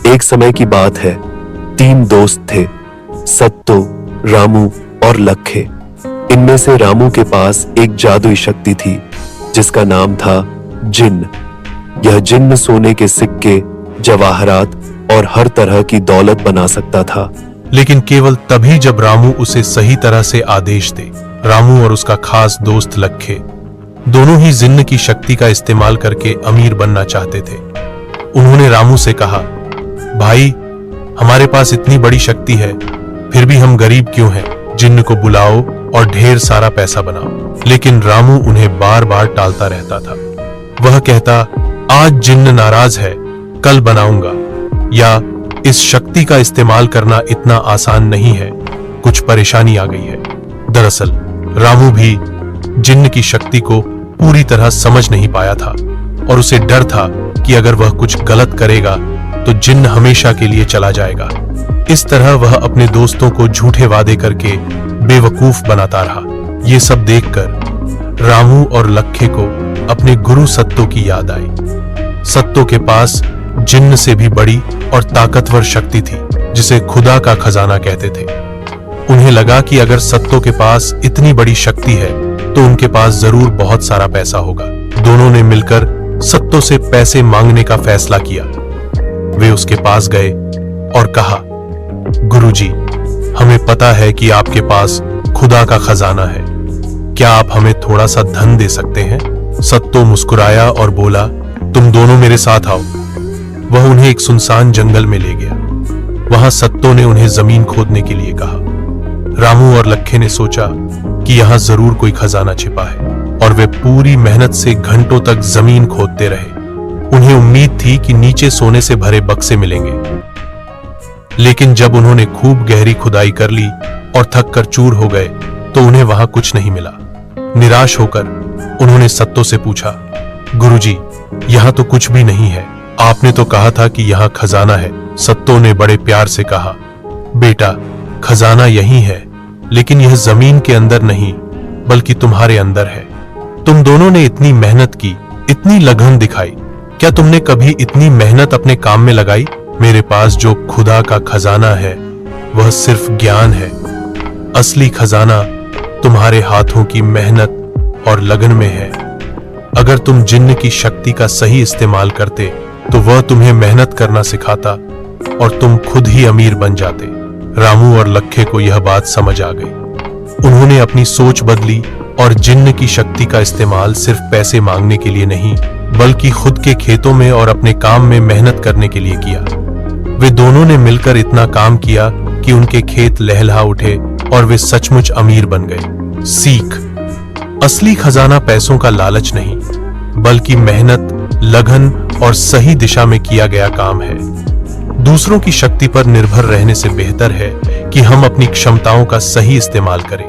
एक समय की बात है, 3 दोस्त थे, सत्तो, रामू और लखे। इनमें से रामू के पास एक जादुई शक्ति थी जिसका नाम था जिन्न। यह जिन्न सोने के सिक्के, जवाहरात और हर तरह की दौलत बना सकता था, लेकिन केवल तभी जब रामू उसे सही तरह से आदेश दे। रामू और उसका खास दोस्त लखे दोनों ही जिन्न की शक्ति का इस्तेमाल करके अमीर बनना चाहते थे। उन्होंने रामू से कहा, भाई, हमारे पास इतनी बड़ी शक्ति है, फिर भी हम गरीब क्यों हैं? जिन्न को बुलाओ और ढेर सारा पैसा बनाओ। लेकिन रामू उन्हें बार बार टालता रहता था। वह कहता, आज जिन्न नाराज है, कल बनाऊंगा, या इस शक्ति का इस्तेमाल करना इतना आसान नहीं है, कुछ परेशानी आ गई है। दरअसल रामू भी जिन्न की शक्ति को पूरी तरह समझ नहीं पाया था और उसे डर था कि अगर वह कुछ गलत करेगा तो जिन्न हमेशा के लिए चला जाएगा। इस तरह वह अपने दोस्तों को झूठे वादे करके बेवकूफ बनाता रहा। ये सब देखकर रामू और लखे को अपने गुरु सत्तो की याद आई। सत्तो के पास जिन्न से भी बड़ी और ताकतवर शक्ति थी जिसे खुदा का खजाना कहते थे। उन्हें लगा कि अगर सत्तो के पास इतनी बड़ी शक्ति है तो उनके पास जरूर बहुत सारा पैसा होगा। दोनों ने मिलकर सत्तो से पैसे मांगने का फैसला किया। वे उसके पास गए और कहा, गुरुजी, हमें पता है कि आपके पास खुदा का खजाना है, क्या आप हमें थोड़ा सा धन दे सकते हैं? सत्तो मुस्कुराया और बोला, तुम दोनों मेरे साथ आओ। वह उन्हें एक सुनसान जंगल में ले गया। वहां सत्तो ने उन्हें जमीन खोदने के लिए कहा। रामू और लखे ने सोचा कि यहां जरूर कोई खजाना छिपा है और वे पूरी मेहनत से घंटों तक जमीन खोदते रहे। उन्हें उम्मीद थी कि नीचे सोने से भरे बक्से मिलेंगे, लेकिन जब उन्होंने खूब गहरी खुदाई कर ली और थक कर चूर हो गए तो उन्हें वहां कुछ नहीं मिला। निराश होकर उन्होंने सत्तो से पूछा, गुरुजी, यहां तो कुछ भी नहीं है, आपने तो कहा था कि यहां खजाना है। सत्तो ने बड़े प्यार से कहा, बेटा, खजाना यही है, लेकिन यह जमीन के अंदर नहीं बल्कि तुम्हारे अंदर है। तुम दोनों ने इतनी मेहनत की, इतनी लगन दिखाई, क्या तुमने कभी इतनी मेहनत अपने काम में लगाई? मेरे पास जो खुदा का खजाना है वह सिर्फ ज्ञान है। असली खजाना तुम्हारे हाथों की मेहनत और लगन में है। अगर तुम जिन्न की शक्ति का सही इस्तेमाल करते तो वह तुम्हें मेहनत करना सिखाता और तुम खुद ही अमीर बन जाते। रामू और लखे को यह बात समझ आ गई। उन्होंने अपनी सोच बदली और जिन्न की शक्ति का इस्तेमाल सिर्फ पैसे मांगने के लिए नहीं बल्कि खुद के खेतों में और अपने काम में मेहनत करने के लिए किया। वे दोनों ने मिलकर इतना काम किया कि उनके खेत लहलहा उठे और वे सचमुच अमीर बन गए। सीख: असली खजाना पैसों का लालच नहीं बल्कि मेहनत, लगन और सही दिशा में किया गया काम है। दूसरों की शक्ति पर निर्भर रहने से बेहतर है कि हम अपनी क्षमताओं का सही इस्तेमाल करें।